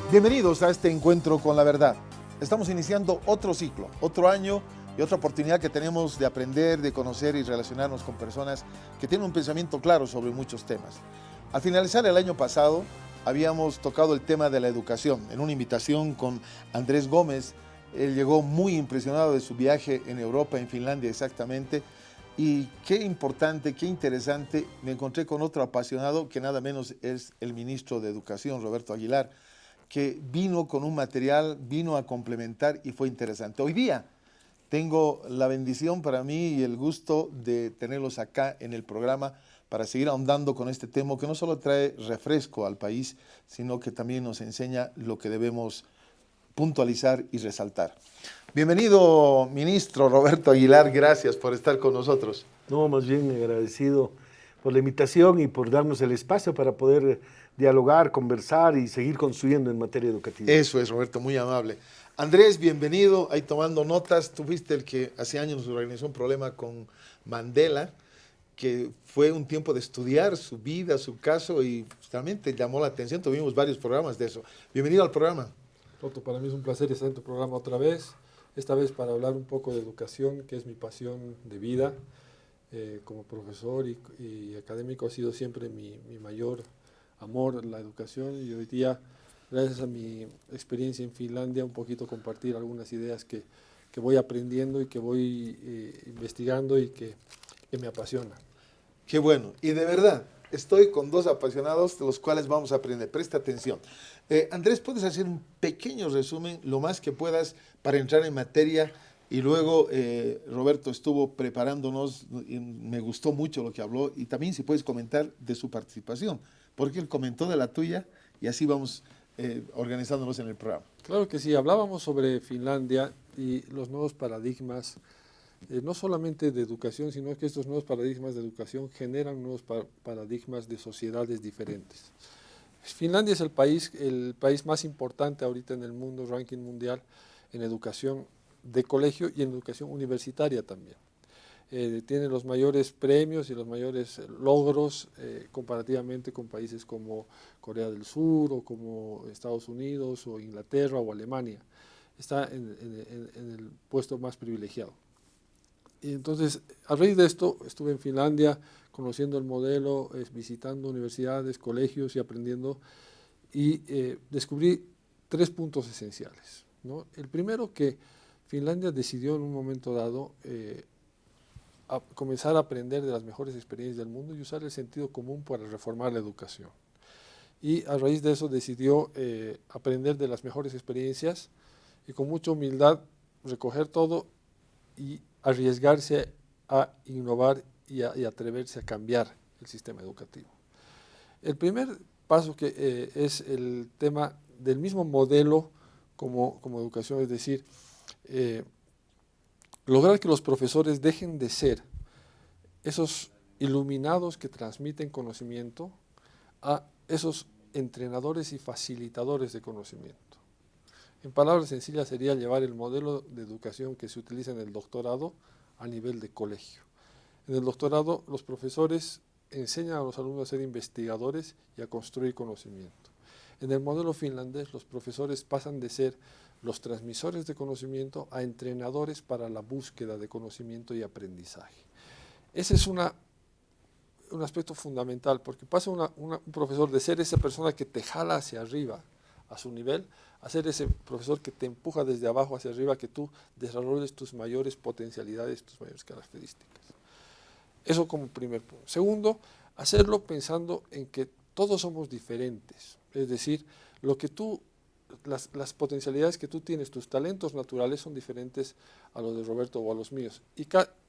Bienvenidos a este encuentro con la verdad. Estamos iniciando otro ciclo, otro año y otra oportunidad que tenemos de aprender, de conocer y relacionarnos con personas que tienen un pensamiento claro sobre muchos temas. Al finalizar el año pasado, habíamos tocado el tema de la educación en una invitación con Andrés Gómez. Él llegó muy impresionado de su viaje en Europa, en Finlandia exactamente. Y qué importante, qué interesante, me encontré con otro apasionado que nada menos es el ministro de Educación, Roberto Aguilar, que vino con un material, vino a complementar y fue interesante. Hoy día tengo la bendición para mí y el gusto de tenerlos acá en el programa para seguir ahondando con este tema que no solo trae refresco al país, sino que también nos enseña lo que debemos puntualizar y resaltar. Bienvenido, ministro Roberto Aguilar, gracias por estar con nosotros. No, más bien agradecido por la invitación y por darnos el espacio para poder dialogar, conversar y seguir construyendo en materia educativa. Eso es, Roberto, muy amable. Andrés, bienvenido, ahí tomando notas. Tú fuiste el que hace años nos organizó un problema con Mandela, que fue un tiempo de estudiar su vida, su caso, y realmente llamó la atención. Tuvimos varios programas de eso. Bienvenido al programa. Roto, para mí es un placer estar en tu programa otra vez, esta vez para hablar un poco de educación, que es mi pasión de vida. Como profesor y académico ha sido siempre mi mayor amor la educación, y hoy día, gracias a mi experiencia en Finlandia, un poquito compartir algunas ideas que voy aprendiendo y que voy investigando y que me apasionan. Qué bueno, y de verdad, estoy con dos apasionados de los cuales vamos a aprender. Presta atención. Andrés, ¿puedes hacer un pequeño resumen, lo más que puedas, para entrar en materia? Y luego Roberto estuvo preparándonos y me gustó mucho lo que habló, y también si puedes comentar de su participación, porque él comentó de la tuya y así vamos organizándonos en el programa. Claro que sí, hablábamos sobre Finlandia y los nuevos paradigmas, no solamente de educación, sino que estos nuevos paradigmas de educación generan nuevos paradigmas de sociedades diferentes. Finlandia es el país más importante ahorita en el mundo, ranking mundial, en educación de colegio y en educación universitaria también. Tiene los mayores premios y los mayores logros comparativamente con países como Corea del Sur o como Estados Unidos o Inglaterra o Alemania. Está en el puesto más privilegiado. Y entonces, a raíz de esto, estuve en Finlandia conociendo el modelo, visitando universidades, colegios y aprendiendo, y descubrí 3 puntos esenciales, ¿no? El primero, que Finlandia decidió en un momento dado a comenzar a aprender de las mejores experiencias del mundo y usar el sentido común para reformar la educación. Y a raíz de eso decidió aprender de las mejores experiencias y con mucha humildad recoger todo y arriesgarse a innovar y atreverse a cambiar el sistema educativo. El primer paso que es el tema del mismo modelo como educación, es decir, lograr que los profesores dejen de ser esos iluminados que transmiten conocimiento a esos entrenadores y facilitadores de conocimiento. En palabras sencillas sería llevar el modelo de educación que se utiliza en el doctorado a nivel de colegio. En el doctorado los profesores enseñan a los alumnos a ser investigadores y a construir conocimiento. En el modelo finlandés los profesores pasan de ser los transmisores de conocimiento a entrenadores para la búsqueda de conocimiento y aprendizaje. Ese es un aspecto fundamental, porque pasa un profesor de ser esa persona que te jala hacia arriba a su nivel, a ser ese profesor que te empuja desde abajo hacia arriba, que tú desarrolles tus mayores potencialidades, tus mayores características. Eso como primer punto. Segundo, hacerlo pensando en que todos somos diferentes, es decir, las potencialidades que tú tienes, tus talentos naturales son diferentes a los de Roberto o a los míos.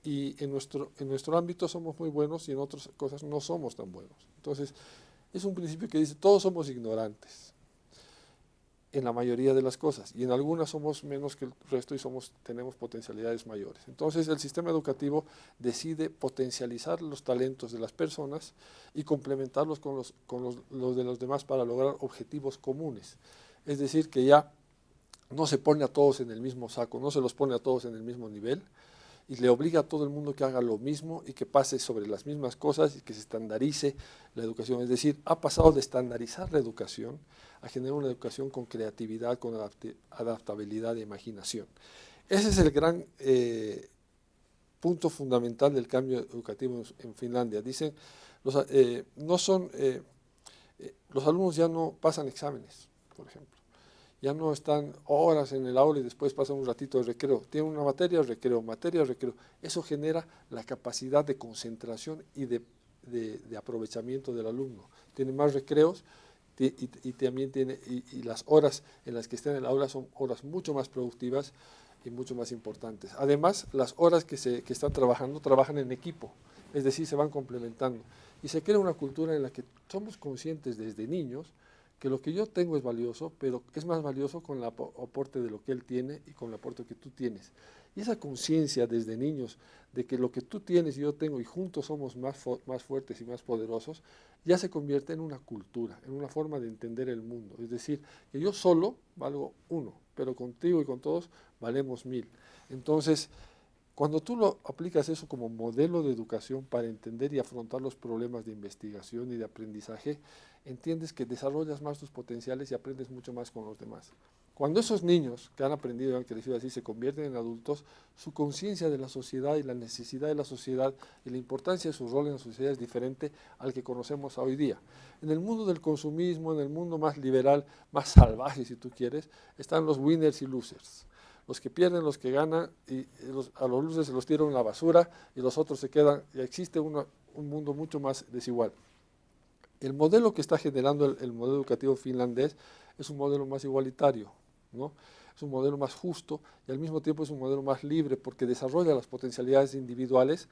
Y en nuestro ámbito somos muy buenos y en otras cosas no somos tan buenos. Entonces, es un principio que dice, todos somos ignorantes en la mayoría de las cosas, y en algunas somos menos que el resto y tenemos potencialidades mayores. Entonces el sistema educativo decide potencializar los talentos de las personas y complementarlos con los de los demás para lograr objetivos comunes. Es decir, que ya no se pone a todos en el mismo saco, no se los pone a todos en el mismo nivel, y le obliga a todo el mundo que haga lo mismo y que pase sobre las mismas cosas y que se estandarice la educación. Es decir, ha pasado de estandarizar la educación a generar una educación con creatividad, con adaptabilidad e imaginación. Ese es el gran punto fundamental del cambio educativo en Finlandia. Dicen, los alumnos ya no pasan exámenes, por ejemplo. Ya no están horas en el aula y después pasan un ratito de recreo. Tienen una materia, recreo, materia, recreo. Eso genera la capacidad de concentración y de aprovechamiento del alumno. Tiene más recreos y también y las horas en las que está en el aula son horas mucho más productivas y mucho más importantes. Además, las horas que están trabajando, trabajan en equipo, es decir, se van complementando. Y se crea una cultura en la que somos conscientes desde niños que lo que yo tengo es valioso, pero es más valioso con el aporte de lo que él tiene y con el aporte que tú tienes. Y esa conciencia desde niños de que lo que tú tienes y yo tengo y juntos somos más fuertes y más poderosos, ya se convierte en una cultura, en una forma de entender el mundo. Es decir, que yo solo valgo 1, pero contigo y con todos valemos 1000. Entonces, cuando tú lo aplicas eso como modelo de educación para entender y afrontar los problemas de investigación y de aprendizaje, entiendes que desarrollas más tus potenciales y aprendes mucho más con los demás. Cuando esos niños que han aprendido y han crecido así se convierten en adultos, su conciencia de la sociedad y la necesidad de la sociedad y la importancia de su rol en la sociedad es diferente al que conocemos hoy día. En el mundo del consumismo, en el mundo más liberal, más salvaje si tú quieres, están los winners y losers. Los que pierden, los que ganan, y a los losers se los tiran en la basura y los otros se quedan. Y existe un mundo mucho más desigual. El modelo que está generando el modelo educativo finlandés es un modelo más igualitario, ¿no? Es un modelo más justo y al mismo tiempo es un modelo más libre porque desarrolla las potencialidades individuales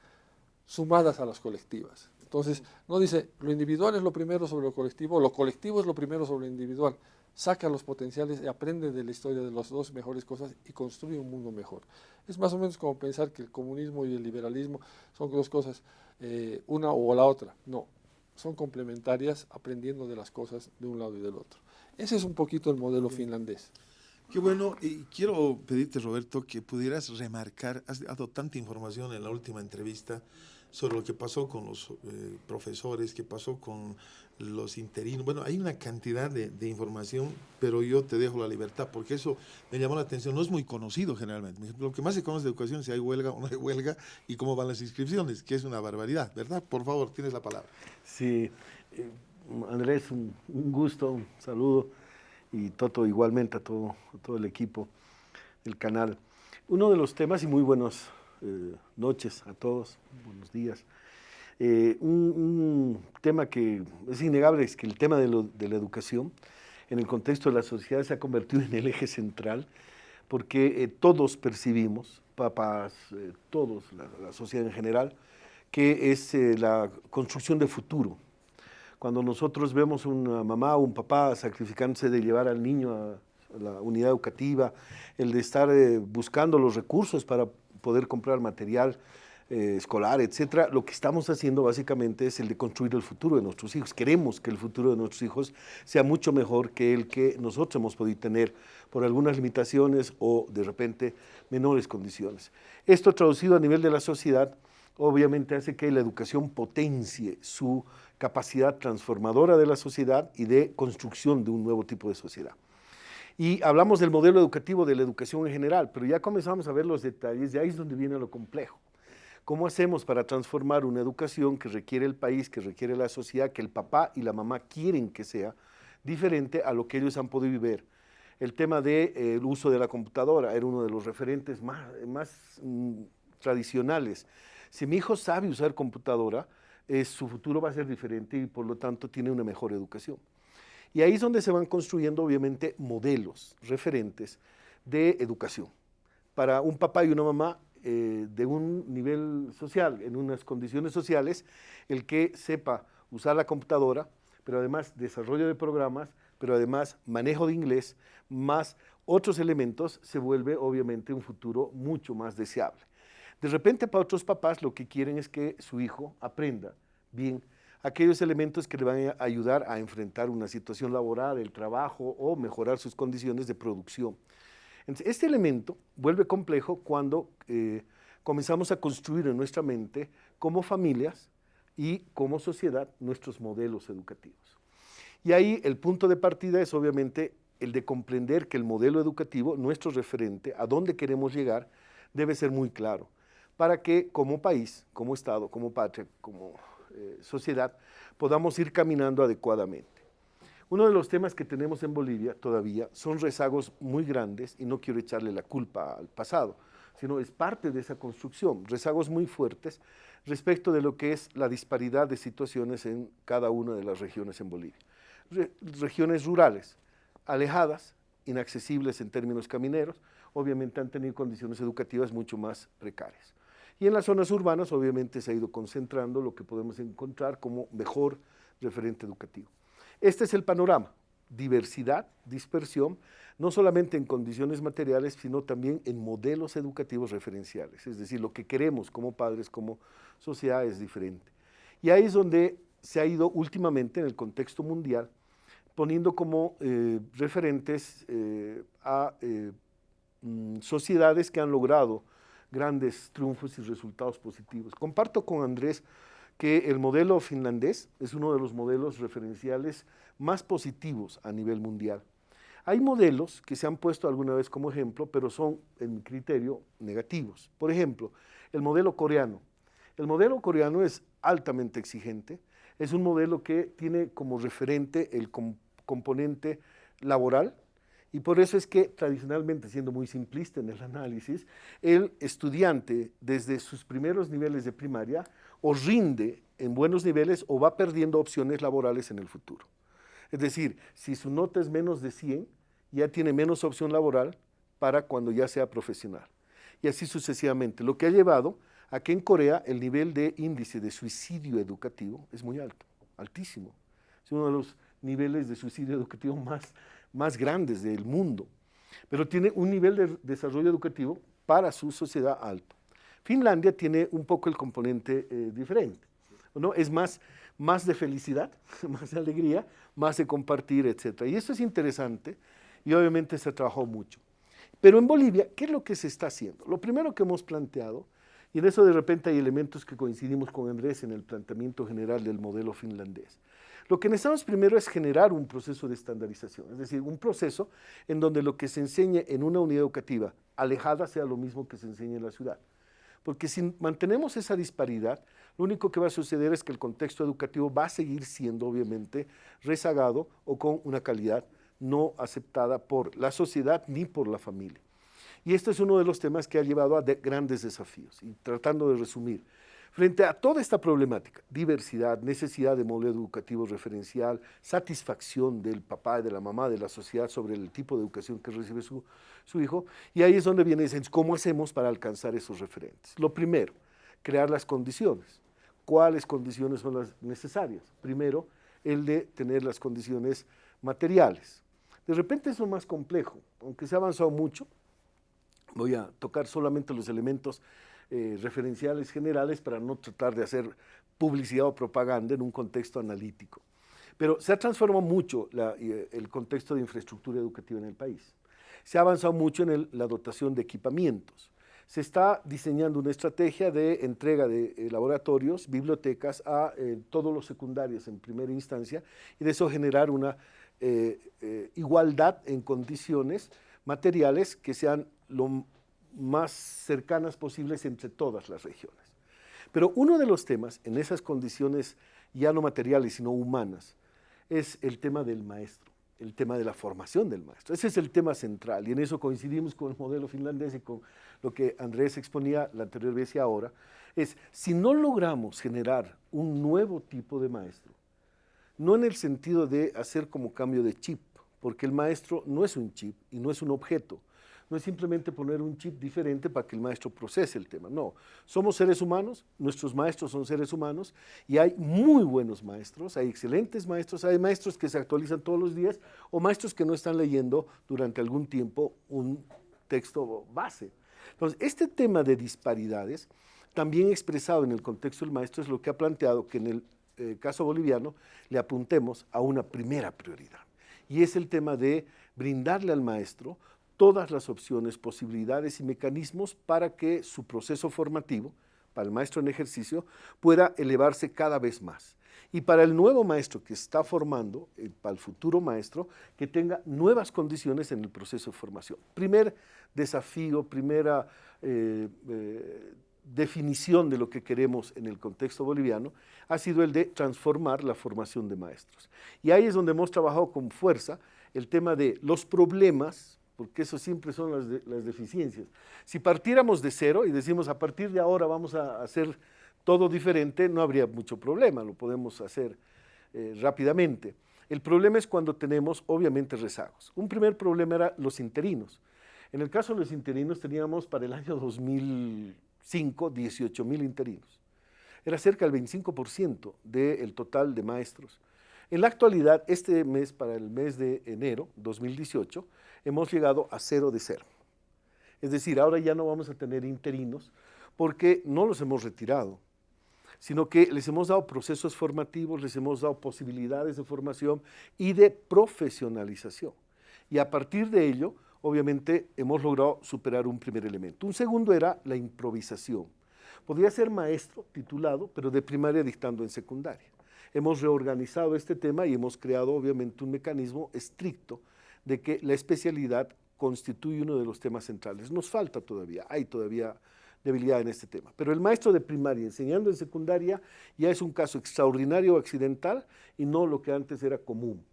sumadas a las colectivas. Entonces, no dice lo individual es lo primero sobre lo colectivo es lo primero sobre lo individual. Saca los potenciales y aprende de la historia de las dos mejores cosas y construye un mundo mejor. Es más o menos como pensar que el comunismo y el liberalismo son dos cosas, una o la otra. No, son complementarias aprendiendo de las cosas de un lado y del otro. Ese es un poquito el modelo finlandés. Qué bueno, y quiero pedirte, Roberto, que pudieras remarcar, has dado tanta información en la última entrevista sobre lo que pasó con los profesores, qué pasó con los interinos. Bueno, hay una cantidad de información, pero yo te dejo la libertad, porque eso me llamó la atención. No es muy conocido generalmente. Lo que más se conoce de educación es si hay huelga o no hay huelga y cómo van las inscripciones, que es una barbaridad, ¿verdad? Por favor, tienes la palabra. Sí, Andrés, un gusto, un saludo, y Toto igualmente a todo el equipo del canal. Uno de los temas, y muy buenas noches a todos, buenos días. Un tema que es innegable es que el tema de la educación en el contexto de la sociedad se ha convertido en el eje central porque todos percibimos, papás, todos, la sociedad en general, que es la construcción de futuro. Cuando nosotros vemos una mamá o un papá sacrificándose de llevar al niño a la unidad educativa, el de estar buscando los recursos para poder comprar material escolar, etcétera, lo que estamos haciendo básicamente es el de construir el futuro de nuestros hijos. Queremos que el futuro de nuestros hijos sea mucho mejor que el que nosotros hemos podido tener por algunas limitaciones o de repente menores condiciones. Esto traducido a nivel de la sociedad obviamente hace que la educación potencie su capacidad transformadora de la sociedad y de construcción de un nuevo tipo de sociedad. Y hablamos del modelo educativo de la educación en general, pero ya comenzamos a ver los detalles, y ahí es donde viene lo complejo. ¿Cómo hacemos para transformar una educación que requiere el país, que requiere la sociedad, que el papá y la mamá quieren que sea diferente a lo que ellos han podido vivir? El tema del uso de la computadora era uno de los referentes más tradicionales. Si mi hijo sabe usar computadora, su futuro va a ser diferente y por lo tanto tiene una mejor educación. Y ahí es donde se van construyendo obviamente modelos, referentes de educación. Para un papá y una mamá de un nivel social, en unas condiciones sociales, el que sepa usar la computadora, pero además desarrollo de programas, pero además manejo de inglés, más otros elementos, se vuelve obviamente un futuro mucho más deseable. De repente para otros papás lo que quieren es que su hijo aprenda bien aquellos elementos que le van a ayudar a enfrentar una situación laboral, el trabajo o mejorar sus condiciones de producción. Entonces, este elemento vuelve complejo cuando comenzamos a construir en nuestra mente como familias y como sociedad nuestros modelos educativos. Y ahí el punto de partida es obviamente el de comprender que el modelo educativo, nuestro referente, a dónde queremos llegar, debe ser muy claro, para que como país, como Estado, como patria, como sociedad, podamos ir caminando adecuadamente. Uno de los temas que tenemos en Bolivia todavía son rezagos muy grandes, y no quiero echarle la culpa al pasado, sino es parte de esa construcción, rezagos muy fuertes respecto de lo que es la disparidad de situaciones en cada una de las regiones en Bolivia. Regiones rurales, alejadas, inaccesibles en términos camineros, obviamente han tenido condiciones educativas mucho más precarias. Y en las zonas urbanas obviamente se ha ido concentrando lo que podemos encontrar como mejor referente educativo. Este es el panorama, diversidad, dispersión, no solamente en condiciones materiales, sino también en modelos educativos referenciales, es decir, lo que queremos como padres, como sociedad es diferente. Y ahí es donde se ha ido últimamente en el contexto mundial poniendo como referentes a sociedades que han logrado grandes triunfos y resultados positivos. Comparto con Andrés que el modelo finlandés es uno de los modelos referenciales más positivos a nivel mundial. Hay modelos que se han puesto alguna vez como ejemplo, pero son, en mi criterio, negativos. Por ejemplo, el modelo coreano. El modelo coreano es altamente exigente, es un modelo que tiene como referente el componente laboral, y por eso es que tradicionalmente, siendo muy simplista en el análisis, el estudiante desde sus primeros niveles de primaria o rinde en buenos niveles o va perdiendo opciones laborales en el futuro. Es decir, si su nota es menos de 100, ya tiene menos opción laboral para cuando ya sea profesional. Y así sucesivamente, lo que ha llevado a que en Corea el nivel de índice de suicidio educativo es muy alto, altísimo. Es uno de los niveles de suicidio educativo más grandes del mundo, pero tiene un nivel de desarrollo educativo para su sociedad alto. Finlandia tiene un poco el componente diferente, ¿no? Es más de felicidad, más de alegría, más de compartir, etc. Y eso es interesante y obviamente se ha trabajado mucho. Pero en Bolivia, ¿qué es lo que se está haciendo? Lo primero que hemos planteado, y en eso de repente hay elementos que coincidimos con Andrés en el planteamiento general del modelo finlandés. Lo que necesitamos primero es generar un proceso de estandarización, es decir, un proceso en donde lo que se enseñe en una unidad educativa alejada sea lo mismo que se enseñe en la ciudad. Porque si mantenemos esa disparidad, lo único que va a suceder es que el contexto educativo va a seguir siendo obviamente rezagado o con una calidad no aceptada por la sociedad ni por la familia. Y este es uno de los temas que ha llevado a grandes desafíos. Y tratando de resumir, frente a toda esta problemática, diversidad, necesidad de modelo educativo referencial, satisfacción del papá y de la mamá, de la sociedad sobre el tipo de educación que recibe su hijo, y ahí es donde viene cómo hacemos para alcanzar esos referentes. Lo primero, crear las condiciones. ¿Cuáles condiciones son las necesarias? Primero, el de tener las condiciones materiales. De repente es lo más complejo, aunque se ha avanzado mucho. Voy a tocar solamente los elementos referenciales generales para no tratar de hacer publicidad o propaganda en un contexto analítico. Pero se ha transformado mucho el contexto de infraestructura educativa en el país. Se ha avanzado mucho en la dotación de equipamientos. Se está diseñando una estrategia de entrega de laboratorios, bibliotecas a todos los secundarios en primera instancia, y de eso generar una igualdad en condiciones materiales que sean lo más cercanas posibles entre todas las regiones. Pero uno de los temas en esas condiciones ya no materiales sino humanas es el tema del maestro, el tema de la formación del maestro. Ese es el tema central y en eso coincidimos con el modelo finlandés y con lo que Andrés exponía la anterior vez y ahora, es si no logramos generar un nuevo tipo de maestro, no en el sentido de hacer como cambio de chip, porque el maestro no es un chip y no es un objeto, no es simplemente poner un chip diferente para que el maestro procese el tema, no. Somos seres humanos, nuestros maestros son seres humanos y hay muy buenos maestros, hay excelentes maestros, hay maestros que se actualizan todos los días o maestros que no están leyendo durante algún tiempo un texto base. Entonces, este tema de disparidades, también expresado en el contexto del maestro, es lo que ha planteado que en el caso boliviano le apuntemos a una primera prioridad y es el tema de brindarle al maestro todas las opciones, posibilidades y mecanismos para que su proceso formativo, para el maestro en ejercicio, pueda elevarse cada vez más. Y para el nuevo maestro que está formando, para el futuro maestro, que tenga nuevas condiciones en el proceso de formación. Primer desafío, primera definición de lo que queremos en el contexto boliviano ha sido el de transformar la formación de maestros. Y ahí es donde hemos trabajado con fuerza el tema de los problemas, porque eso siempre son las deficiencias. Si partiéramos de cero y decimos a partir de ahora vamos a hacer todo diferente, no habría mucho problema, lo podemos hacer rápidamente. El problema es cuando tenemos obviamente rezagos. Un primer problema era los interinos. En el caso de los interinos teníamos para el año 2005 18,000 interinos. Era cerca del 25% del total de maestros. En la actualidad, este mes, para el mes de enero 2018, hemos llegado a 0 de 0. Es decir, ahora ya no vamos a tener interinos porque no los hemos retirado, sino que les hemos dado procesos formativos, les hemos dado posibilidades de formación y de profesionalización. Y a partir de ello, obviamente, hemos logrado superar un primer elemento. Un segundo era la improvisación. Podía ser maestro titulado, pero de primaria dictando en secundaria. Hemos reorganizado este tema y hemos creado, obviamente, un mecanismo estricto de que la especialidad constituye uno de los temas centrales. Nos falta todavía, hay todavía debilidad en este tema. Pero el maestro de primaria enseñando en secundaria ya es un caso extraordinario o accidental y no lo que antes era común.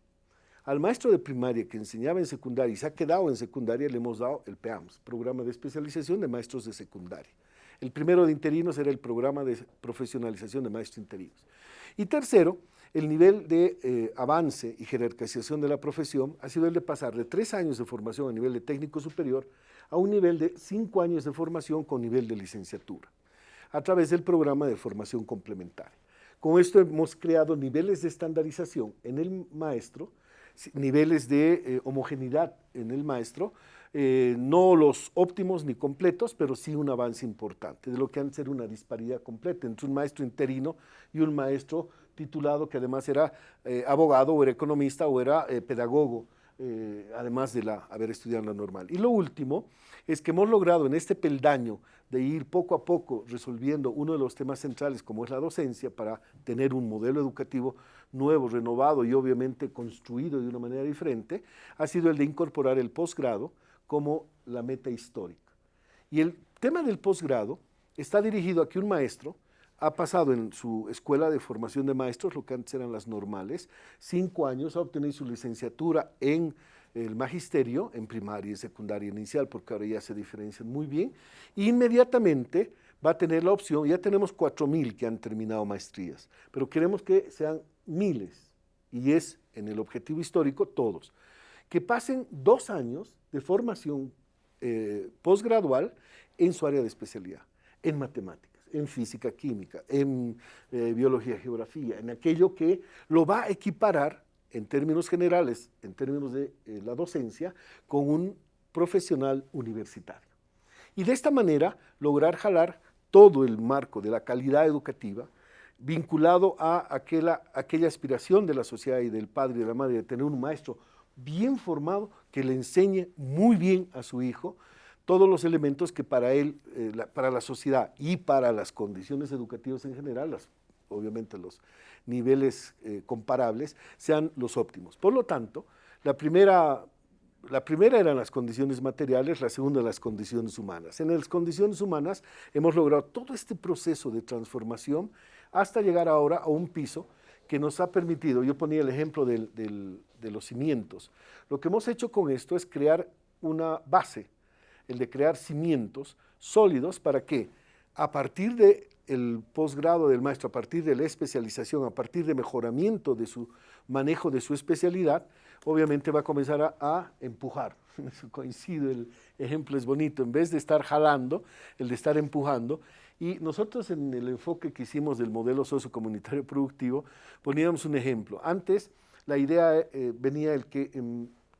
Al maestro de primaria que enseñaba en secundaria y se ha quedado en secundaria le hemos dado el PEAMS, Programa de Especialización de Maestros de Secundaria. El primero de interinos era el Programa de Profesionalización de Maestros Interinos. Y tercero, el nivel de avance y jerarquización de la profesión ha sido el de pasar de 3 años de formación a nivel de técnico superior a un nivel de 5 años de formación con nivel de licenciatura, a través del programa de formación complementaria. Con esto hemos creado niveles de estandarización en el maestro, niveles de homogeneidad en el maestro, no los óptimos ni completos, pero sí un avance importante, de lo que antes era una disparidad completa entre un maestro interino y un maestro titulado que además era abogado o era economista o era pedagogo, además de haber estudiado la normal. Y lo último es que hemos logrado en este peldaño de ir poco a poco resolviendo uno de los temas centrales como es la docencia para tener un modelo educativo nuevo, renovado y obviamente construido de una manera diferente, ha sido el de incorporar el posgrado como la meta histórica. Y el tema del posgrado está dirigido a que un maestro ha pasado en su escuela de formación de maestros, lo que antes eran las normales, 5 años, ha obtenido su licenciatura en el magisterio, en primaria y secundaria inicial, porque ahora ya se diferencian muy bien, e inmediatamente va a tener la opción, ya tenemos 4,000 que han terminado maestrías, pero queremos que sean miles, y es en el objetivo histórico todos, que pasen 2 años de formación posgradual en su área de especialidad, en matemáticas, en física, química, en biología, geografía, en aquello que lo va a equiparar en términos generales, en términos de la docencia, con un profesional universitario. Y de esta manera lograr jalar todo el marco de la calidad educativa vinculado a aquella aspiración de la sociedad y del padre y de la madre de tener un maestro bien formado que le enseñe muy bien a su hijo todos los elementos que para él, para la sociedad y para las condiciones educativas en general, obviamente los niveles comparables, sean los óptimos. Por lo tanto, la primera eran las condiciones materiales, la segunda las condiciones humanas. En las condiciones humanas hemos logrado todo este proceso de transformación hasta llegar ahora a un piso que nos ha permitido, yo ponía el ejemplo de los cimientos, lo que hemos hecho con esto es crear una base, el de crear cimientos sólidos para que a partir del posgrado del maestro, a partir de la especialización, a partir de mejoramiento de su manejo de su especialidad, obviamente va a comenzar a empujar. Eso coincide, el ejemplo es bonito, en vez de estar jalando, el de estar empujando. Y nosotros en el enfoque que hicimos del modelo sociocomunitario productivo poníamos un ejemplo. Antes la idea venía el que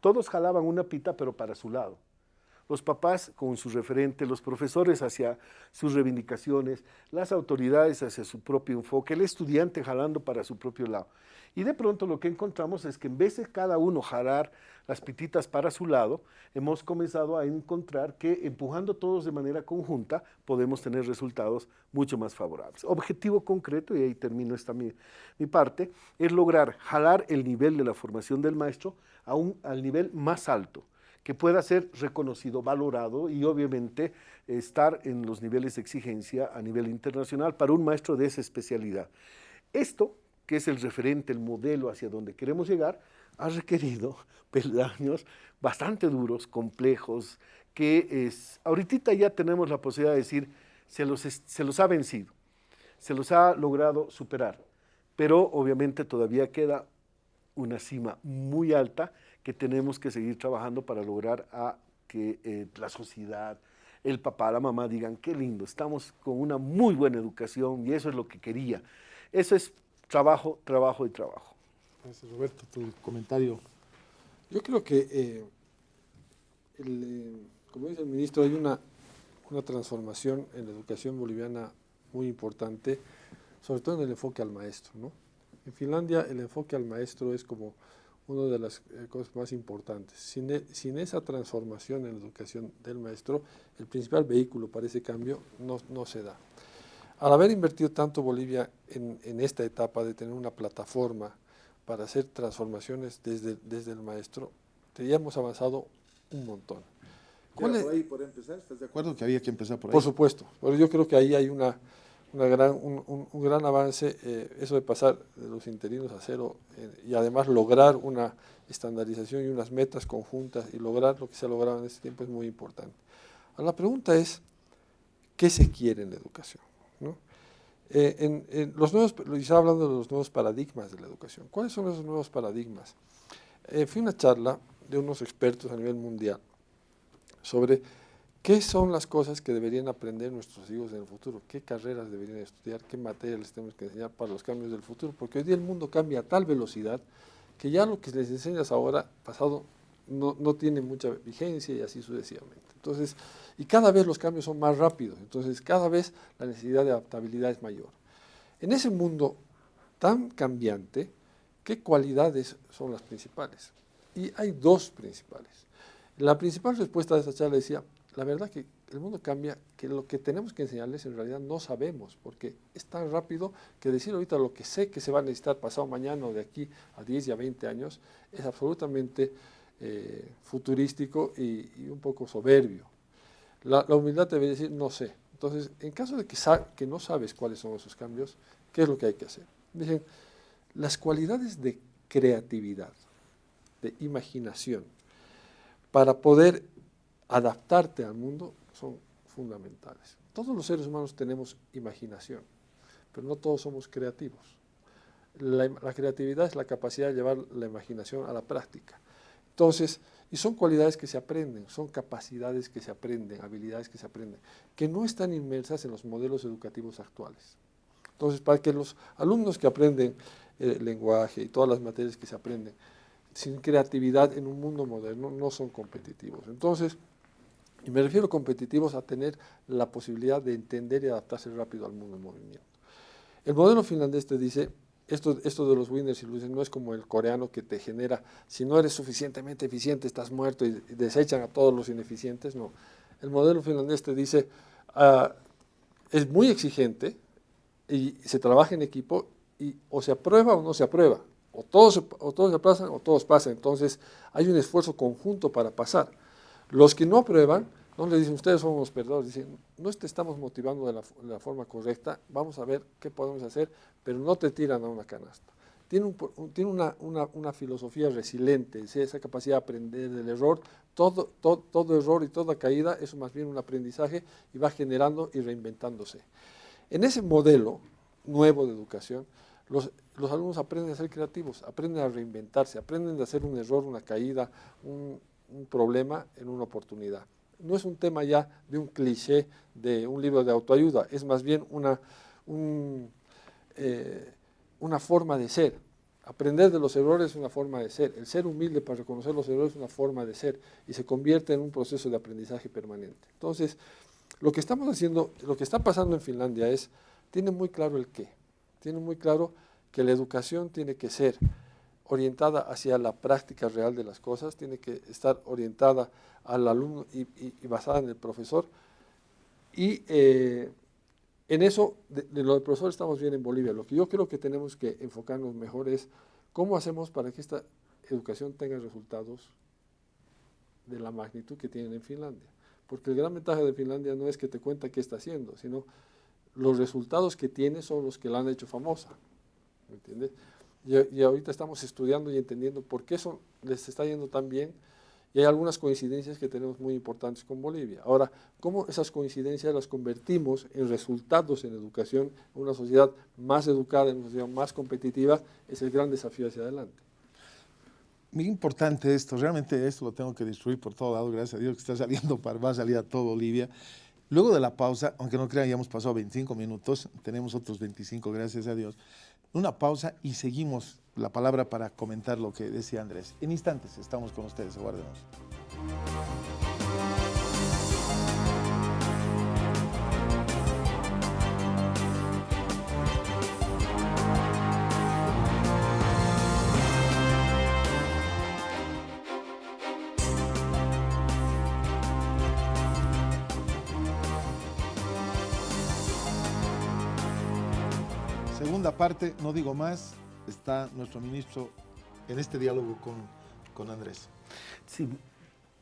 todos jalaban una pita pero para su lado. Los papás con su referente, los profesores hacia sus reivindicaciones, las autoridades hacia su propio enfoque, el estudiante jalando para su propio lado. Y de pronto lo que encontramos es que en vez de cada uno jalar las pititas para su lado, hemos comenzado a encontrar que empujando todos de manera conjunta podemos tener resultados mucho más favorables. Objetivo concreto, y ahí termino esta mi parte, es lograr jalar el nivel de la formación del maestro al nivel más alto, que pueda ser reconocido, valorado y obviamente estar en los niveles de exigencia a nivel internacional para un maestro de esa especialidad. Esto, que es el referente, el modelo hacia donde queremos llegar, ha requerido peldaños bastante duros, complejos, que ahorita ya tenemos la posibilidad de decir, se los ha vencido, se los ha logrado superar, pero obviamente todavía queda una cima muy alta que tenemos que seguir trabajando para lograr que la sociedad, el papá, la mamá digan, qué lindo, estamos con una muy buena educación y eso es lo que quería. Eso es trabajo, trabajo y trabajo. Gracias, Roberto, tu comentario. Yo creo que, como dice el ministro, hay una transformación en la educación boliviana muy importante, sobre todo en el enfoque al maestro, ¿no? En Finlandia el enfoque al maestro es como una de las cosas más importantes. Sin esa transformación en la educación del maestro, el principal vehículo para ese cambio no se da. Al haber invertido tanto Bolivia en esta etapa de tener una plataforma para hacer transformaciones desde el maestro, ya hemos avanzado un montón. Por ahí, por empezar, ¿estás de acuerdo que había que empezar por ahí? Por supuesto, pero yo creo que ahí hay un gran avance, eso de pasar de los interinos a cero y además lograr una estandarización y unas metas conjuntas y lograr lo que se ha logrado en este tiempo es muy importante. Ahora, la pregunta es, ¿qué se quiere en la educación? ¿No? Estaba hablando de los nuevos paradigmas de la educación. ¿Cuáles son esos nuevos paradigmas? Fui a una charla de unos expertos a nivel mundial sobre qué son las cosas que deberían aprender nuestros hijos en el futuro, qué carreras deberían estudiar, qué materias les tenemos que enseñar para los cambios del futuro, porque hoy día el mundo cambia a tal velocidad que ya lo que les enseñas ahora, pasado, no tiene mucha vigencia y así sucesivamente. Entonces, y cada vez los cambios son más rápidos, entonces cada vez la necesidad de adaptabilidad es mayor. En ese mundo tan cambiante, ¿qué cualidades son las principales? Y hay dos principales. La principal respuesta de esa charla decía, la verdad que el mundo cambia, que lo que tenemos que enseñarles en realidad no sabemos, porque es tan rápido que decir ahorita lo que sé que se va a necesitar pasado mañana o de aquí a 10 y a 20 años es absolutamente futurístico y un poco soberbio. La humildad te debe decir, no sé. Entonces, en caso de que no sabes cuáles son esos cambios, ¿qué es lo que hay que hacer? Dicen, las cualidades de creatividad, de imaginación, para poder adaptarte al mundo son fundamentales. Todos los seres humanos tenemos imaginación, pero no todos somos creativos. La creatividad es la capacidad de llevar la imaginación a la práctica. Entonces, y son cualidades que se aprenden, son capacidades que se aprenden, habilidades que se aprenden, que no están inmersas en los modelos educativos actuales. Entonces, para que los alumnos que aprenden el lenguaje y todas las materias que se aprenden, sin creatividad en un mundo moderno, no son competitivos. Entonces, y me refiero competitivos a tener la posibilidad de entender y adaptarse rápido al mundo en movimiento. El modelo finlandés te dice, esto de los winners y losers no es como el coreano que te genera, si no eres suficientemente eficiente estás muerto y desechan a todos los ineficientes, no. El modelo finlandés te dice, es muy exigente y se trabaja en equipo y o se aprueba o no se aprueba, o todos se pasan o todos pasan, entonces hay un esfuerzo conjunto para pasar. Los que no aprueban, no les dicen, ustedes son los perdedores, dicen, no te estamos motivando de la forma correcta, vamos a ver qué podemos hacer, pero no te tiran a una canasta. Tiene una filosofía resiliente, esa capacidad de aprender del error, todo error y toda caída es más bien un aprendizaje y va generando y reinventándose. En ese modelo nuevo de educación, los alumnos aprenden a ser creativos, aprenden a reinventarse, aprenden a hacer un error, una caída, un problema en una oportunidad. No es un tema ya de un cliché de un libro de autoayuda, es más bien una forma de ser. Aprender de los errores es una forma de ser. El ser humilde para reconocer los errores es una forma de ser y se convierte en un proceso de aprendizaje permanente. Entonces, lo que estamos haciendo, lo que está pasando en Finlandia es, tienen muy claro el qué. Tienen muy claro que la educación tiene que ser orientada hacia la práctica real de las cosas, tiene que estar orientada al alumno y basada en el profesor. Y en eso, de lo del profesor estamos bien en Bolivia. Lo que yo creo que tenemos que enfocarnos mejor es cómo hacemos para que esta educación tenga resultados de la magnitud que tienen en Finlandia. Porque el gran ventaja de Finlandia no es que te cuenta qué está haciendo, sino los resultados que tiene son los que la han hecho famosa. ¿Me entiendes? Y ahorita estamos estudiando y entendiendo por qué les está yendo tan bien, y hay algunas coincidencias que tenemos muy importantes con Bolivia. Ahora, ¿cómo esas coincidencias las convertimos en resultados en educación, en una sociedad más educada, en una sociedad más competitiva? Es el gran desafío hacia adelante. Muy importante esto, realmente esto lo tengo que distribuir por todo lado, gracias a Dios que está saliendo, va a salir a todo Bolivia. Luego de la pausa, aunque no crean, ya hemos pasado 25 minutos, tenemos otros 25, gracias a Dios. Una pausa y seguimos la palabra para comentar lo que decía Andrés. En instantes estamos con ustedes, aguárdenos. Segunda parte, no digo más, está nuestro ministro en este diálogo con Andrés. Sí,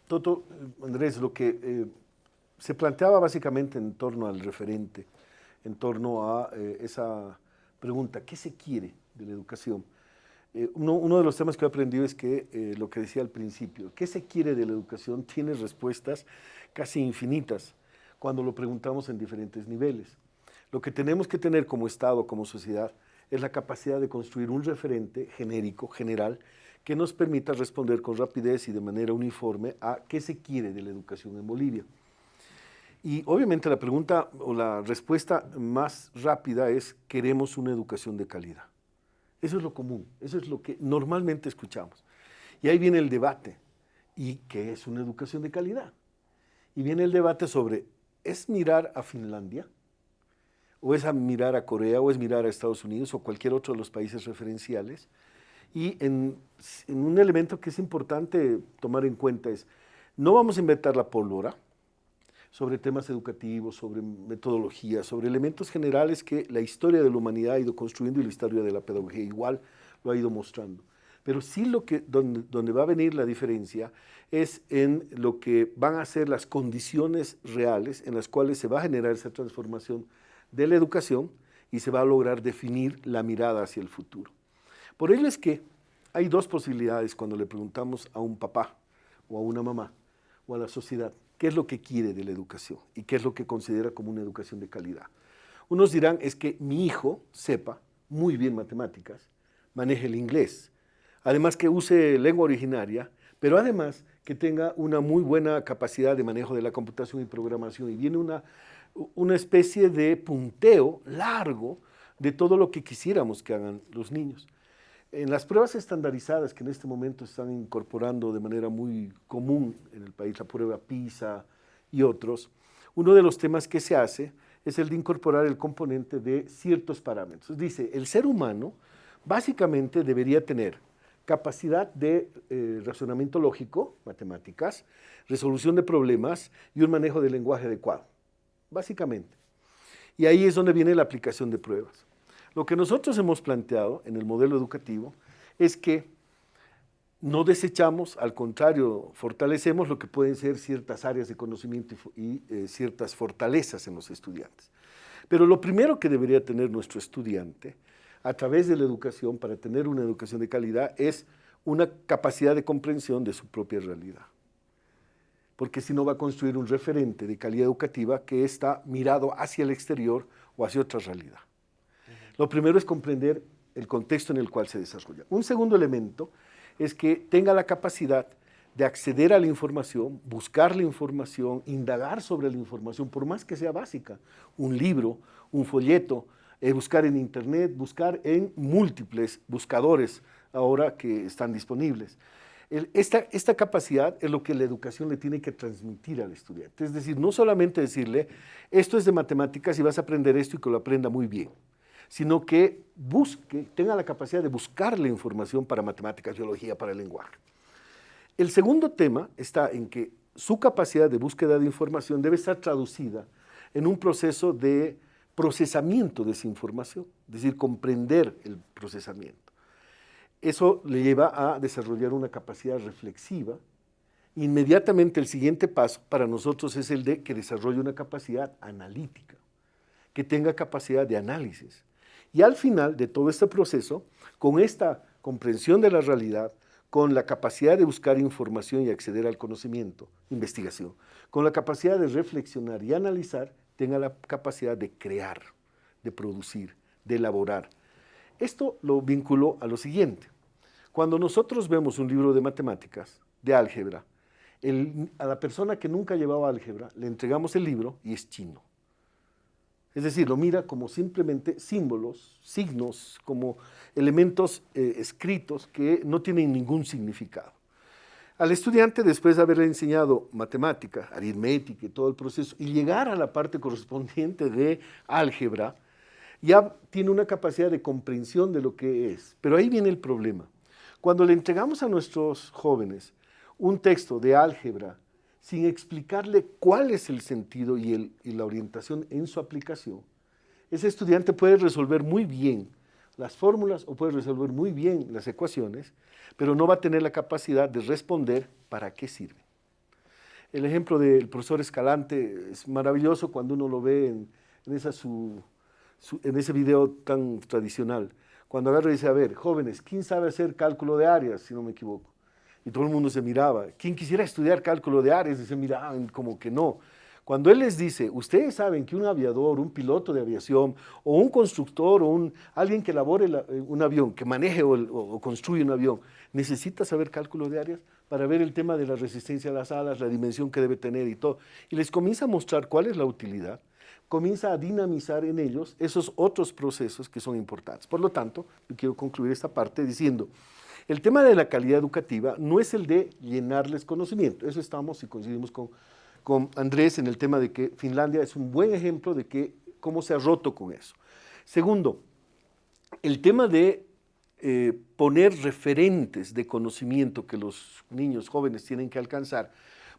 Toto, Andrés, lo que se planteaba básicamente en torno al referente, en torno a esa pregunta, ¿qué se quiere de la educación? Uno de los temas que he aprendido es que lo que decía al principio, ¿qué se quiere de la educación? Tiene respuestas casi infinitas cuando lo preguntamos en diferentes niveles. Lo que tenemos que tener como Estado, como sociedad, es la capacidad de construir un referente genérico, general, que nos permita responder con rapidez y de manera uniforme a qué se quiere de la educación en Bolivia. Y obviamente la pregunta o la respuesta más rápida es: queremos una educación de calidad. Eso es lo común, eso es lo que normalmente escuchamos. Y ahí viene el debate: ¿y qué es una educación de calidad? Y viene el debate sobre, ¿es mirar a Finlandia? ¿O es a mirar a Corea, o es mirar a Estados Unidos, o cualquier otro de los países referenciales? Y en un elemento que es importante tomar en cuenta es, no vamos a inventar la pólvora sobre temas educativos, sobre metodología, sobre elementos generales que la historia de la humanidad ha ido construyendo y la historia de la pedagogía igual lo ha ido mostrando. Pero sí donde va a venir la diferencia es en lo que van a ser las condiciones reales en las cuales se va a generar esa transformación de la educación y se va a lograr definir la mirada hacia el futuro. Por ello es que hay dos posibilidades cuando le preguntamos a un papá o a una mamá o a la sociedad qué es lo que quiere de la educación y qué es lo que considera como una educación de calidad. Unos dirán, es que mi hijo sepa muy bien matemáticas, maneje el inglés, además que use lengua originaria, pero además que tenga una muy buena capacidad de manejo de la computación y programación, y viene una especie de punteo largo de todo lo que quisiéramos que hagan los niños. En las pruebas estandarizadas que en este momento están incorporando de manera muy común en el país, la prueba PISA y otros, uno de los temas que se hace es el de incorporar el componente de ciertos parámetros. Dice, el ser humano básicamente debería tener capacidad de razonamiento lógico, matemáticas, resolución de problemas y un manejo del lenguaje adecuado, básicamente. Y ahí es donde viene la aplicación de pruebas. Lo que nosotros hemos planteado en el modelo educativo es que no desechamos, al contrario, fortalecemos lo que pueden ser ciertas áreas de conocimiento y ciertas fortalezas en los estudiantes. Pero lo primero que debería tener nuestro estudiante a través de la educación, para tener una educación de calidad, es una capacidad de comprensión de su propia realidad. Porque si no va a construir un referente de calidad educativa que está mirado hacia el exterior o hacia otra realidad. Lo primero es comprender el contexto en el cual se desarrolla. Un segundo elemento es que tenga la capacidad de acceder a la información, buscar la información, indagar sobre la información, por más que sea básica, un libro, un folleto, buscar en internet, buscar en múltiples buscadores ahora que están disponibles. Esta capacidad es lo que la educación le tiene que transmitir al estudiante. Es decir, no solamente decirle, esto es de matemáticas y vas a aprender esto y que lo aprenda muy bien, sino que tenga la capacidad de buscar la información para matemáticas, biología, para el lenguaje. El segundo tema está en que su capacidad de búsqueda de información debe estar traducida en un proceso de procesamiento de esa información, es decir, comprender el procesamiento. Eso le lleva a desarrollar una capacidad reflexiva. Inmediatamente el siguiente paso para nosotros es el de que desarrolle una capacidad analítica, que tenga capacidad de análisis. Y al final de todo este proceso, con esta comprensión de la realidad, con la capacidad de buscar información y acceder al conocimiento, investigación, con la capacidad de reflexionar y analizar, tenga la capacidad de crear, de producir, de elaborar. Esto lo vinculó a lo siguiente. Cuando nosotros vemos un libro de matemáticas, de álgebra, a la persona que nunca llevaba álgebra, le entregamos el libro y es chino. Es decir, lo mira como simplemente símbolos, signos, como elementos escritos que no tienen ningún significado. Al estudiante, después de haberle enseñado matemática, aritmética y todo el proceso, y llegar a la parte correspondiente de álgebra, ya tiene una capacidad de comprensión de lo que es. Pero ahí viene el problema. Cuando le entregamos a nuestros jóvenes un texto de álgebra sin explicarle cuál es el sentido y la orientación en su aplicación, ese estudiante puede resolver muy bien las fórmulas o puede resolver muy bien las ecuaciones, pero no va a tener la capacidad de responder para qué sirve. El ejemplo del profesor Escalante es maravilloso cuando uno lo ve en ese video tan tradicional. Cuando agarra y dice, a ver, jóvenes, ¿quién sabe hacer cálculo de áreas, si no me equivoco? Y todo el mundo se miraba. ¿Quién quisiera estudiar cálculo de áreas? Y se miraban como que no. Cuando él les dice, ustedes saben que un aviador, un piloto de aviación, o un constructor, o alguien que elabore un avión, que maneje o construye un avión, necesita saber cálculo de áreas para ver el tema de la resistencia a las alas, la dimensión que debe tener y todo. Y les comienza a mostrar cuál es la utilidad, comienza a dinamizar en ellos esos otros procesos que son importantes. Por lo tanto, yo quiero concluir esta parte diciendo, el tema de la calidad educativa no es el de llenarles conocimiento. Eso estamos y coincidimos con Andrés en el tema de que Finlandia es un buen ejemplo de cómo se ha roto con eso. Segundo, el tema de poner referentes de conocimiento que los niños jóvenes tienen que alcanzar,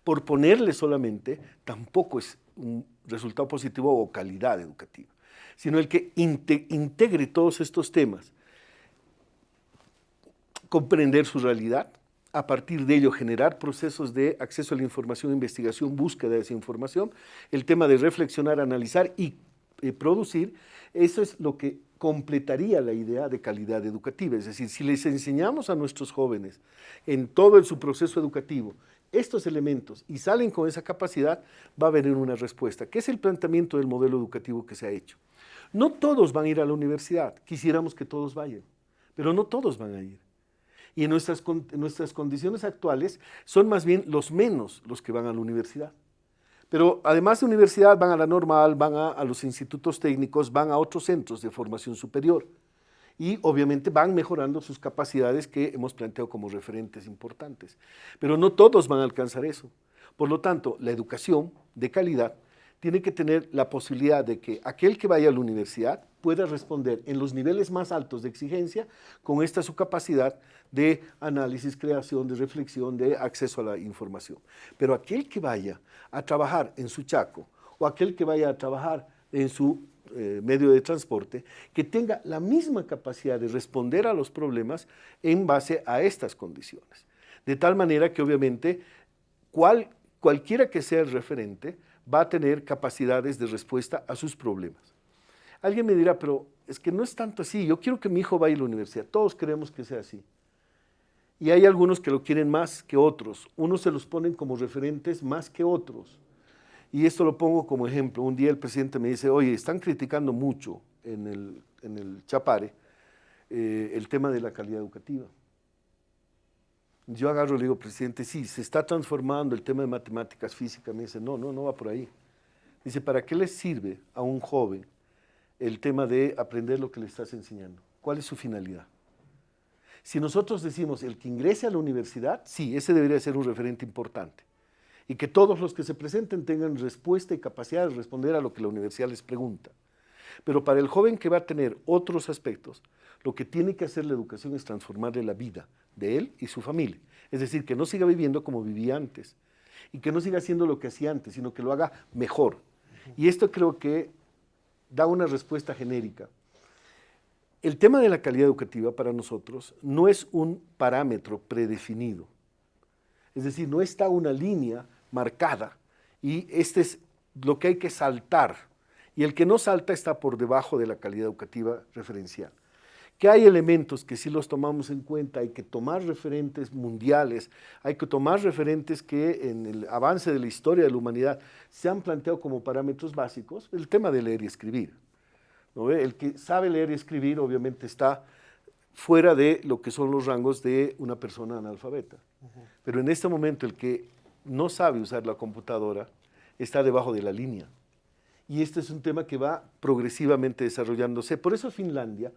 por ponerle solamente, tampoco es un resultado positivo o calidad educativa, sino el que integre todos estos temas, comprender su realidad, a partir de ello generar procesos de acceso a la información, investigación, búsqueda de esa información, el tema de reflexionar, analizar y producir, eso es lo que completaría la idea de calidad educativa. Es decir, si les enseñamos a nuestros jóvenes en todo su proceso educativo estos elementos y salen con esa capacidad, va a haber una respuesta, que es el planteamiento del modelo educativo que se ha hecho. No todos van a ir a la universidad, quisiéramos que todos vayan, pero no todos van a ir. Y en nuestras condiciones actuales son más bien los menos los que van a la universidad. Pero además de universidad van a la normal, van a los institutos técnicos, van a otros centros de formación superior. Y obviamente van mejorando sus capacidades que hemos planteado como referentes importantes. Pero no todos van a alcanzar eso. Por lo tanto, la educación de calidad tiene que tener la posibilidad de que aquel que vaya a la universidad pueda responder en los niveles más altos de exigencia con esta su capacidad de análisis, creación, de reflexión, de acceso a la información. Pero aquel que vaya a trabajar en su chaco o aquel que vaya a trabajar en su medio de transporte, que tenga la misma capacidad de responder a los problemas en base a estas condiciones. De tal manera que obviamente cualquiera que sea el referente va a tener capacidades de respuesta a sus problemas. Alguien me dirá, pero es que no es tanto así, yo quiero que mi hijo vaya a la universidad, todos queremos que sea así. Y hay algunos que lo quieren más que otros, unos se los ponen como referentes más que otros. Y esto lo pongo como ejemplo. Un día el presidente me dice, oye, están criticando mucho en el Chapare el tema de la calidad educativa. Yo agarro y le digo, presidente, sí, se está transformando el tema de matemáticas, física. Me dice, no va por ahí. Dice, ¿para qué les sirve a un joven el tema de aprender lo que le estás enseñando. ¿Cuál es su finalidad? Si nosotros decimos el que ingrese a la universidad, sí, ese debería ser un referente importante. Y que todos los que se presenten tengan respuesta y capacidad de responder a lo que la universidad les pregunta. Pero para el joven que va a tener otros aspectos, lo que tiene que hacer la educación es transformarle la vida de él y su familia. Es decir, que no siga viviendo como vivía antes y que no siga haciendo lo que hacía antes, sino que lo haga mejor. Y esto creo que da una respuesta genérica. El tema de la calidad educativa para nosotros no es un parámetro predefinido. Es decir, no está una línea marcada y este es lo que hay que saltar. Y el que no salta está por debajo de la calidad educativa referencial. Que hay elementos que sí los tomamos en cuenta, hay que tomar referentes mundiales, hay que tomar referentes que en el avance de la historia de la humanidad se han planteado como parámetros básicos, el tema de leer y escribir. ¿No ve? El que sabe leer y escribir obviamente está fuera de lo que son los rangos de una persona analfabeta. Pero en este momento el que no sabe usar la computadora está debajo de la línea. Y este es un tema que va progresivamente desarrollándose. Por eso Finlandia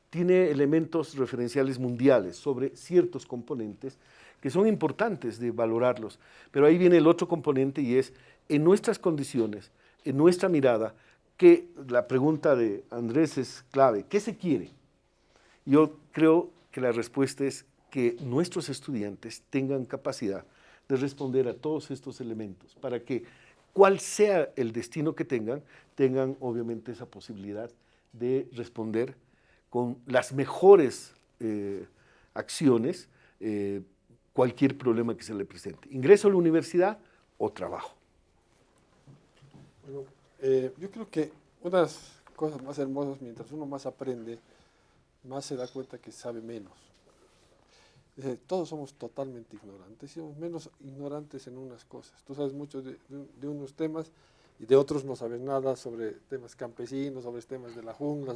tiene elementos referenciales mundiales sobre ciertos componentes que son importantes de valorarlos. Pero ahí viene el otro componente y es, en nuestras condiciones, en nuestra mirada, que la pregunta de Andrés es clave. ¿Qué se quiere? Yo creo que la respuesta es que nuestros estudiantes tengan capacidad de responder a todos estos elementos para que, cual sea el destino que tengan, tengan obviamente esa posibilidad de responder con las mejores acciones cualquier problema que se le presente. Ingreso a la universidad o trabajo. Bueno, yo creo que unas cosas más hermosas, mientras uno más aprende, más se da cuenta que sabe menos. Todos somos totalmente ignorantes, somos menos ignorantes en unas cosas. Tú sabes mucho de unos temas y de otros no sabes nada sobre temas campesinos, sobre temas de la jungla.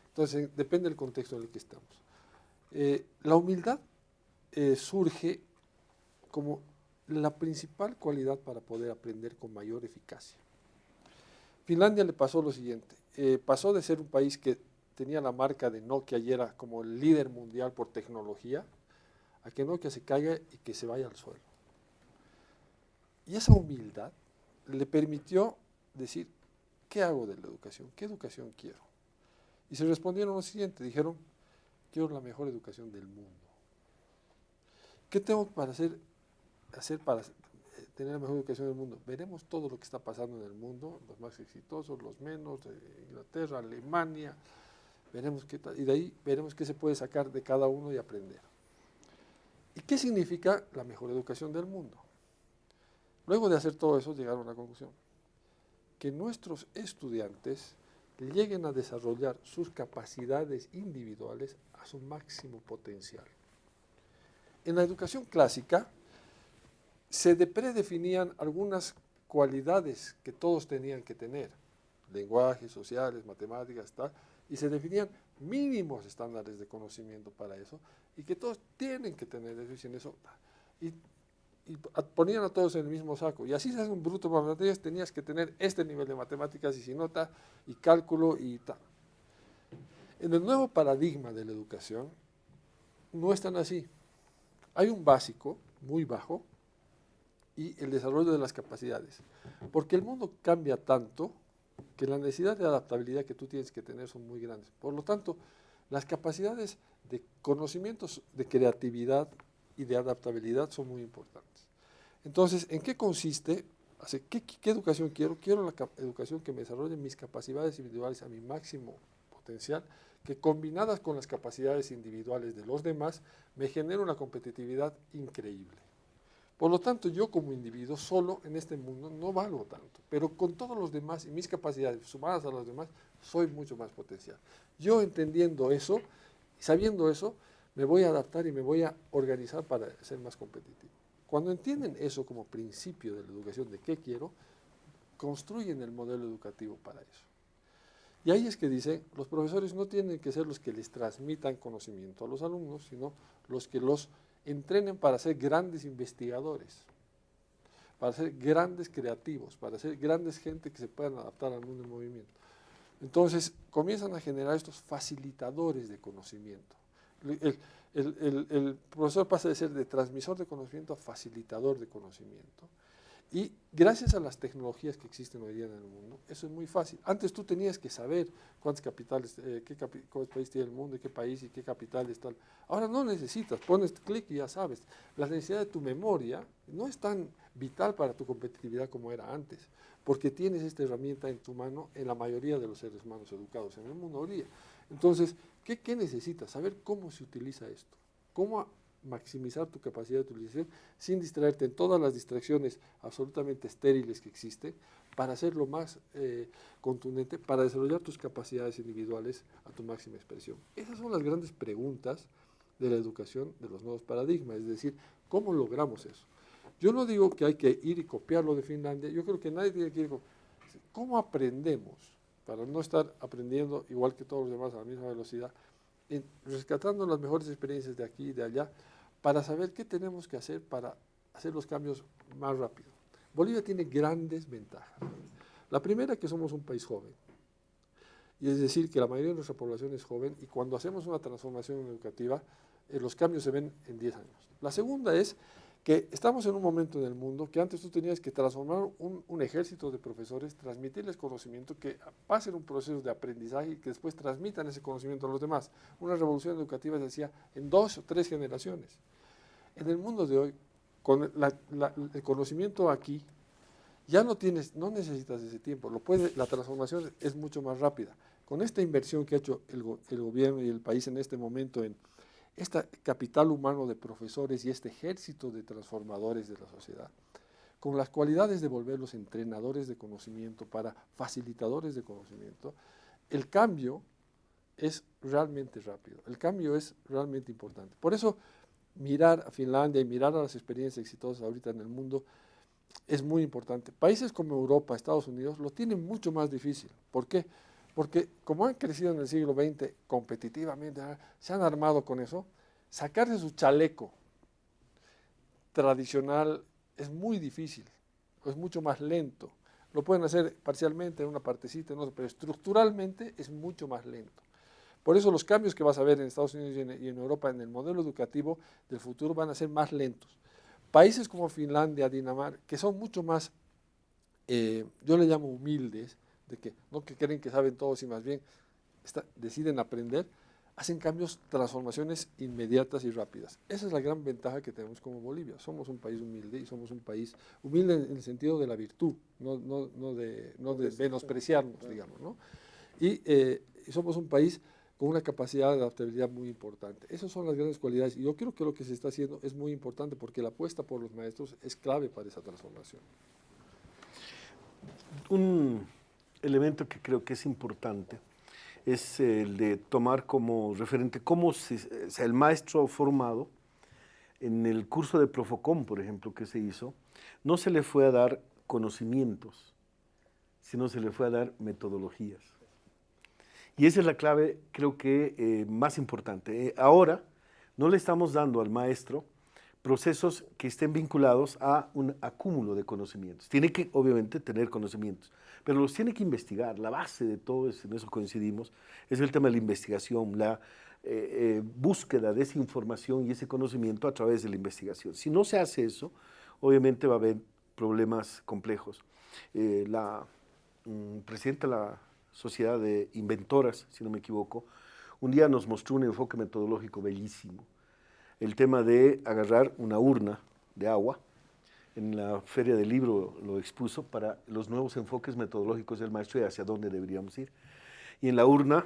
Entonces, depende del contexto en el que estamos. La humildad surge como la principal cualidad para poder aprender con mayor eficacia. Finlandia le pasó lo siguiente, pasó de ser un país que tenía la marca de Nokia y era como el líder mundial por tecnología, a que Nokia se caiga y que se vaya al suelo. Y esa humildad le permitió decir, ¿qué hago de la educación? ¿Qué educación quiero? Y se respondieron lo siguiente, dijeron, quiero la mejor educación del mundo. ¿Qué tengo para hacer para tener la mejor educación del mundo? Veremos todo lo que está pasando en el mundo, los más exitosos, los menos, Inglaterra, Alemania, veremos qué tal, y de ahí veremos qué se puede sacar de cada uno y aprender. ¿Y qué significa la mejor educación del mundo? Luego de hacer todo eso, llegaron a la conclusión que nuestros estudiantes lleguen a desarrollar sus capacidades individuales a su máximo potencial. En la educación clásica se predefinían algunas cualidades que todos tenían que tener, lenguajes, sociales, matemáticas, tal, y se definían mínimos estándares de conocimiento para eso, y que todos tienen que tener eso, y sin eso, y ponían a todos en el mismo saco, y así se hace un bruto por materias, tenías que tener este nivel de matemáticas, y sin nota, y cálculo, y tal. En el nuevo paradigma de la educación, no es tan así. Hay un básico, muy bajo, y el desarrollo de las capacidades, porque el mundo cambia tanto que la necesidad de adaptabilidad que tú tienes que tener son muy grandes. Por lo tanto, las capacidades de conocimientos, de creatividad y de adaptabilidad son muy importantes. Entonces, ¿en qué consiste? ¿Qué educación quiero? Quiero la educación que me desarrolle mis capacidades individuales a mi máximo potencial, que combinadas con las capacidades individuales de los demás, me genere una competitividad increíble. Por lo tanto, yo como individuo solo en este mundo no valgo tanto, pero con todos los demás y mis capacidades sumadas a los demás, soy mucho más potencial. Yo entendiendo eso, sabiendo eso, me voy a adaptar y me voy a organizar para ser más competitivo. Cuando entienden eso como principio de la educación, de qué quiero, construyen el modelo educativo para eso. Y ahí es que dicen, los profesores no tienen que ser los que les transmitan conocimiento a los alumnos, sino los que los entrenen para ser grandes investigadores, para ser grandes creativos, para ser grandes gente que se puedan adaptar al mundo en movimiento. Entonces, comienzan a generar estos facilitadores de conocimiento. El profesor pasa de ser de transmisor de conocimiento a facilitador de conocimiento. Y gracias a las tecnologías que existen hoy día en el mundo, eso es muy fácil. Antes tú tenías que saber cuántas capitales, cuál país tiene el mundo, y qué país y qué capital es tal. Ahora no necesitas, pones clic y ya sabes. La necesidad de tu memoria no es tan vital para tu competitividad como era antes, porque tienes esta herramienta en tu mano en la mayoría de los seres humanos educados en el mundo hoy día. Entonces, ¿qué necesitas? Saber cómo se utiliza esto, cómo maximizar tu capacidad de utilización sin distraerte en todas las distracciones absolutamente estériles que existen, para hacerlo más contundente, para desarrollar tus capacidades individuales a tu máxima expresión. Esas son las grandes preguntas de la educación de los nuevos paradigmas, es decir, ¿cómo logramos eso? Yo no digo que hay que ir y copiarlo de Finlandia, yo creo que nadie tiene que ir. ¿Cómo aprendemos? Para no estar aprendiendo igual que todos los demás a la misma velocidad, rescatando las mejores experiencias de aquí y de allá, para saber qué tenemos que hacer para hacer los cambios más rápido. Bolivia tiene grandes ventajas. La primera, que somos un país joven, y es decir, que la mayoría de nuestra población es joven, y cuando hacemos una transformación educativa, los cambios se ven en 10 años. La segunda es que estamos en un momento en el mundo que antes tú tenías que transformar un ejército de profesores, transmitirles conocimiento, que pasen un proceso de aprendizaje y que después transmitan ese conocimiento a los demás. Una revolución educativa se hacía en 2 o 3 generaciones. En el mundo de hoy, con el conocimiento aquí, ya no necesitas ese tiempo, la transformación es mucho más rápida. Con esta inversión que ha hecho el gobierno y el país en este momento en este capital humano de profesores y este ejército de transformadores de la sociedad, con las cualidades de volverlos entrenadores de conocimiento para facilitadores de conocimiento, el cambio es realmente rápido, el cambio es realmente importante. Por eso, mirar a Finlandia y mirar a las experiencias exitosas ahorita en el mundo es muy importante. Países como Europa, Estados Unidos, lo tienen mucho más difícil. ¿Por qué? Porque como han crecido en el siglo XX competitivamente, se han armado con eso, sacarse su chaleco tradicional es muy difícil, es mucho más lento. Lo pueden hacer parcialmente en una partecita, en otra, pero estructuralmente es mucho más lento. Por eso los cambios que vas a ver en Estados Unidos y en Europa en el modelo educativo del futuro van a ser más lentos. Países como Finlandia, Dinamarca, que son mucho más, yo le llamo humildes, de que no que creen que saben todos y más bien deciden aprender, hacen cambios, transformaciones inmediatas y rápidas. Esa es la gran ventaja que tenemos como Bolivia. Somos un país humilde y somos un país humilde en el sentido de la virtud, no de menospreciarnos, digamos, ¿no? Y somos un país con una capacidad de adaptabilidad muy importante. Esas son las grandes cualidades y yo creo que lo que se está haciendo es muy importante porque la apuesta por los maestros es clave para esa transformación. Un elemento que creo que es importante es el de tomar como referente cómo el maestro formado en el curso de Profocom, por ejemplo, que se hizo, no se le fue a dar conocimientos, sino se le fue a dar metodologías. Y esa es la clave, creo que más importante. Ahora no le estamos dando al maestro procesos que estén vinculados a un acúmulo de conocimientos. Tiene que, obviamente, tener conocimientos, pero los tiene que investigar. La base de todo, en eso coincidimos, es el tema de la investigación, la búsqueda de esa información y ese conocimiento a través de la investigación. Si no se hace eso, obviamente va a haber problemas complejos. La presidenta de la Sociedad de Inventoras, si no me equivoco, un día nos mostró un enfoque metodológico bellísimo. El tema de agarrar una urna de agua, en la Feria del Libro lo expuso, para los nuevos enfoques metodológicos del maestro y hacia dónde deberíamos ir. Y en la urna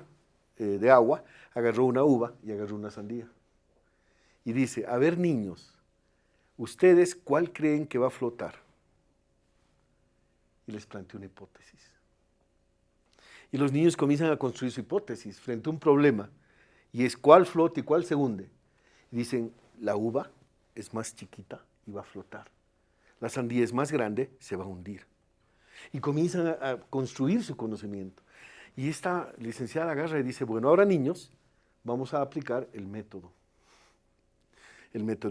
de agua agarró una uva y agarró una sandía. Y dice, a ver niños, ¿ustedes cuál creen que va a flotar? Y les planteó una hipótesis. Y los niños comienzan a construir su hipótesis frente a un problema, y es cuál flota y cuál se hunde. Dicen, la uva es más chiquita y va a flotar. La sandía es más grande, se va a hundir. Y comienzan a construir su conocimiento. Y esta licenciada agarra y dice, bueno, ahora niños, vamos a aplicar el método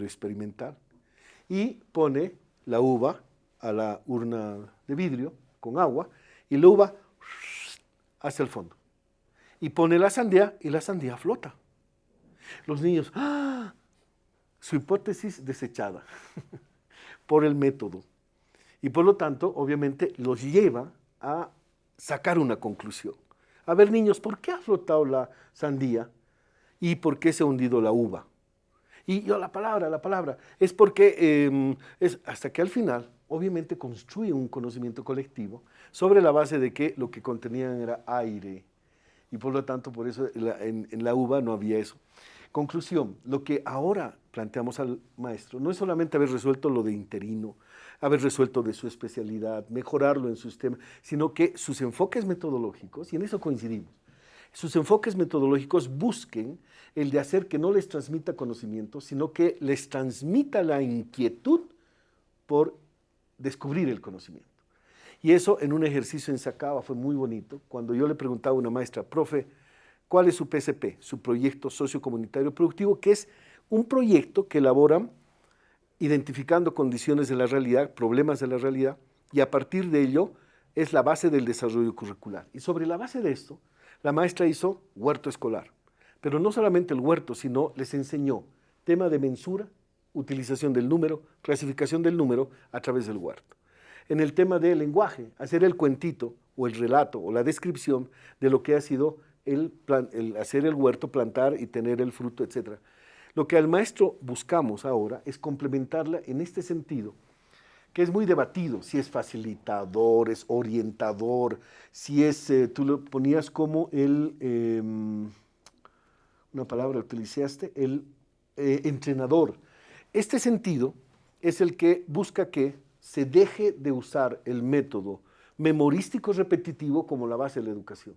experimental. Y pone la uva a la urna de vidrio con agua, y la uva hacia el fondo. Y pone la sandía y la sandía flota. Los niños, ¡ah! Su hipótesis desechada por el método. Y por lo tanto, obviamente, los lleva a sacar una conclusión. A ver, niños, ¿por qué ha flotado la sandía y por qué se ha hundido la uva? Y yo, la palabra, es porque hasta que al final, obviamente, construye un conocimiento colectivo sobre la base de que lo que contenían era aire. Y por lo tanto, por eso en la uva no había eso. Conclusión, lo que ahora planteamos al maestro no es solamente haber resuelto lo de interino, haber resuelto de su especialidad, mejorarlo en sus temas, sino que sus enfoques metodológicos, y en eso coincidimos, sus enfoques metodológicos busquen el de hacer que no les transmita conocimiento, sino que les transmita la inquietud por descubrir el conocimiento. Y eso en un ejercicio en Sacaba fue muy bonito, cuando yo le preguntaba a una maestra, profe, ¿cuál es su PSP? Su proyecto sociocomunitario productivo, que es un proyecto que elaboran identificando condiciones de la realidad, problemas de la realidad, y a partir de ello es la base del desarrollo curricular. Y sobre la base de esto, la maestra hizo huerto escolar, pero no solamente el huerto, sino les enseñó tema de mensura, utilización del número, clasificación del número a través del huerto. En el tema del lenguaje, hacer el cuentito o el relato o la descripción de lo que ha sido el hacer el huerto, plantar y tener el fruto, etc. Lo que al maestro buscamos ahora es complementarla en este sentido, que es muy debatido, si es facilitador, es orientador, si es, tú lo ponías como una palabra utilizaste, el entrenador. Este sentido es el que busca que se deje de usar el método memorístico repetitivo como la base de la educación.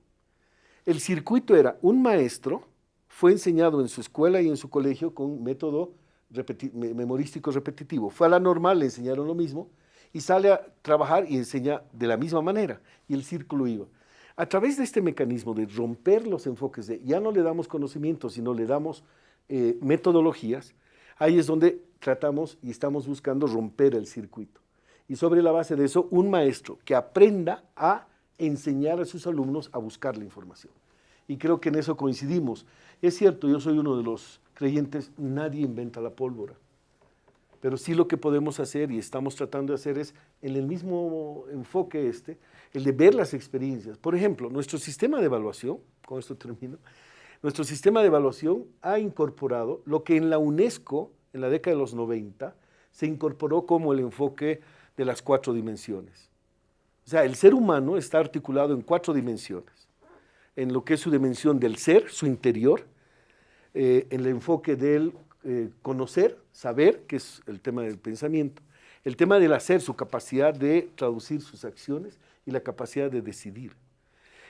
El circuito era un maestro, fue enseñado en su escuela y en su colegio con método memorístico repetitivo. Fue a la normal, le enseñaron lo mismo, y sale a trabajar y enseña de la misma manera, y el círculo iba. A través de este mecanismo de romper los enfoques de ya no le damos conocimiento, sino le damos metodologías, ahí es donde tratamos y estamos buscando romper el circuito. Y sobre la base de eso, un maestro que aprenda a enseñar a sus alumnos a buscar la información. Y creo que en eso coincidimos. Es cierto, yo soy uno de los creyentes, nadie inventa la pólvora. Pero sí lo que podemos hacer y estamos tratando de hacer es, en el mismo enfoque el de ver las experiencias. Por ejemplo, nuestro sistema de evaluación, con esto termino, nuestro sistema de evaluación ha incorporado lo que en la UNESCO, en la década de los 90, se incorporó como el enfoque de las 4 dimensiones. O sea, el ser humano está articulado en 4 dimensiones. En lo que es su dimensión del ser, su interior, en el enfoque del conocer, saber, que es el tema del pensamiento, el tema del hacer, su capacidad de traducir sus acciones y la capacidad de decidir.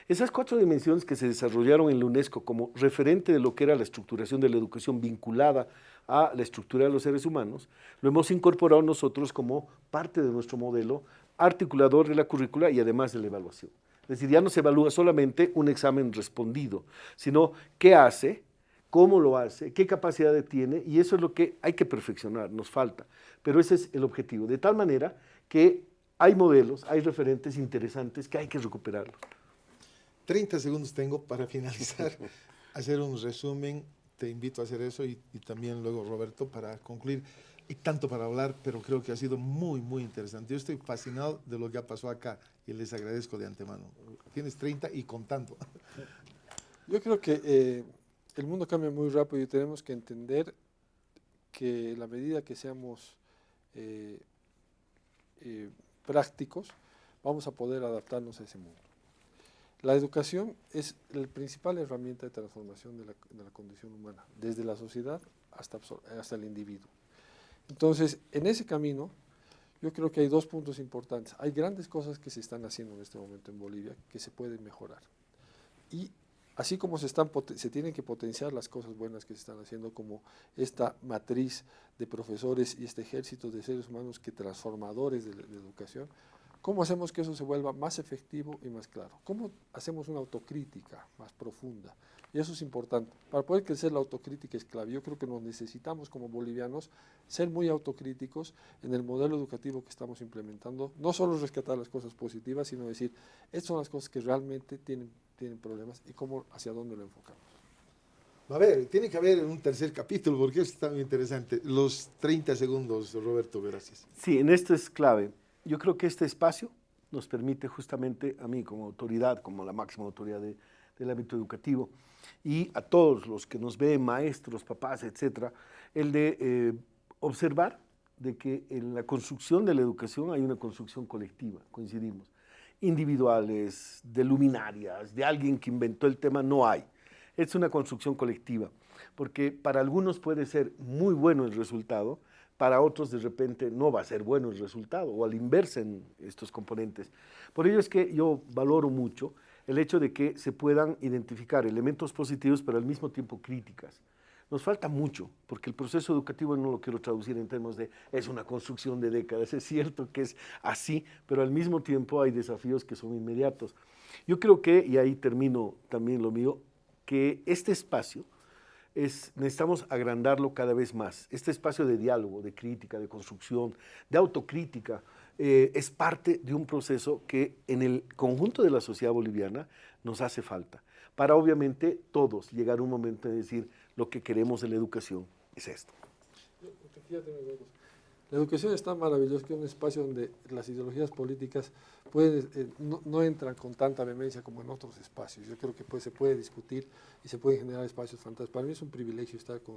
Esas 4 dimensiones que se desarrollaron en la UNESCO como referente de lo que era la estructuración de la educación vinculada a la estructura de los seres humanos, lo hemos incorporado nosotros como parte de nuestro modelo articulador de la currícula y además de la evaluación. Es decir, ya no se evalúa solamente un examen respondido, sino qué hace, cómo lo hace, qué capacidad tiene, y eso es lo que hay que perfeccionar, nos falta. Pero ese es el objetivo, de tal manera que hay modelos, hay referentes interesantes que hay que recuperarlos. 30 segundos tengo para finalizar, hacer un resumen. Te invito a hacer eso y también luego Roberto para concluir. Hay tanto para hablar, pero creo que ha sido muy, muy interesante. Yo estoy fascinado de lo que ha pasado acá y les agradezco de antemano. Tienes 30 y contando. Yo creo que el mundo cambia muy rápido y tenemos que entender que en la medida que seamos prácticos, vamos a poder adaptarnos a ese mundo. La educación es la principal herramienta de transformación de la condición humana, desde la sociedad hasta el individuo. Entonces, en ese camino, yo creo que hay 2 puntos importantes. Hay grandes cosas que se están haciendo en este momento en Bolivia que se pueden mejorar. Y así como se tienen que potenciar las cosas buenas que se están haciendo, como esta matriz de profesores y este ejército de seres humanos que transformadores de educación, ¿cómo hacemos que eso se vuelva más efectivo y más claro? ¿Cómo hacemos una autocrítica más profunda? Y eso es importante. Para poder crecer la autocrítica es clave. Yo creo que nos necesitamos como bolivianos ser muy autocríticos en el modelo educativo que estamos implementando. No solo rescatar las cosas positivas, sino decir, estas son las cosas que realmente tienen tienen problemas y cómo, hacia dónde lo enfocamos. A ver, tiene que haber un tercer capítulo porque esto está muy interesante. Los 30 segundos, Roberto, gracias. Sí, en esto es clave. Yo creo que este espacio nos permite justamente a mí como autoridad, como la máxima autoridad del ámbito educativo, y a todos los que nos ven, maestros, papás, etcétera, el de observar de que en la construcción de la educación hay una construcción colectiva, coincidimos. Individuales, de luminarias, de alguien que inventó el tema, no hay. Es una construcción colectiva, porque para algunos puede ser muy bueno el resultado, para otros de repente no va a ser bueno el resultado, o al inversa en estos componentes. Por ello es que yo valoro mucho el hecho de que se puedan identificar elementos positivos, pero al mismo tiempo críticas. Nos falta mucho, porque el proceso educativo no lo quiero traducir en términos de es una construcción de décadas, es cierto que es así, pero al mismo tiempo hay desafíos que son inmediatos. Yo creo que, y ahí termino también lo mío, que este espacio necesitamos agrandarlo cada vez más. Este espacio de diálogo, de crítica, de construcción, de autocrítica, es parte de un proceso que en el conjunto de la sociedad boliviana nos hace falta, para obviamente todos llegar a un momento de decir lo que queremos de la educación es esto. La educación es tan maravillosa que es un espacio donde las ideologías políticas no entran con tanta vehemencia como en otros espacios. Yo creo que se puede discutir y se pueden generar espacios fantásticos. Para mí es un privilegio estar con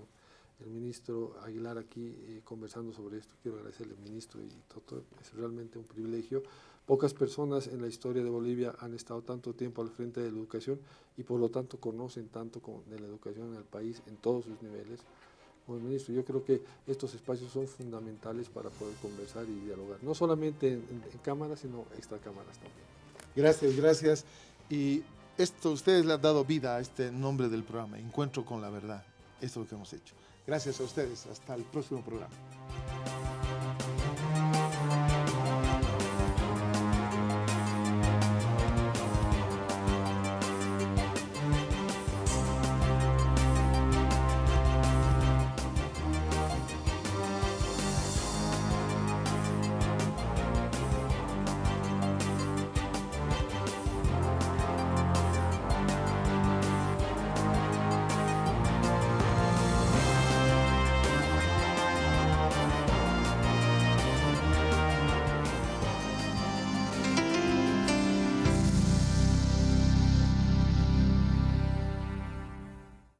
el ministro Aguilar aquí conversando sobre esto. Quiero agradecerle al ministro y todo. Es realmente un privilegio. Pocas personas en la historia de Bolivia han estado tanto tiempo al frente de la educación y por lo tanto conocen tanto de la educación en el país en todos sus niveles. Bueno, ministro, yo creo que estos espacios son fundamentales para poder conversar y dialogar, no solamente en cámaras, sino extra cámaras también. Gracias, gracias. Y ustedes le han dado vida a este nombre del programa, Encuentro con la Verdad. Esto es lo que hemos hecho. Gracias a ustedes. Hasta el próximo programa.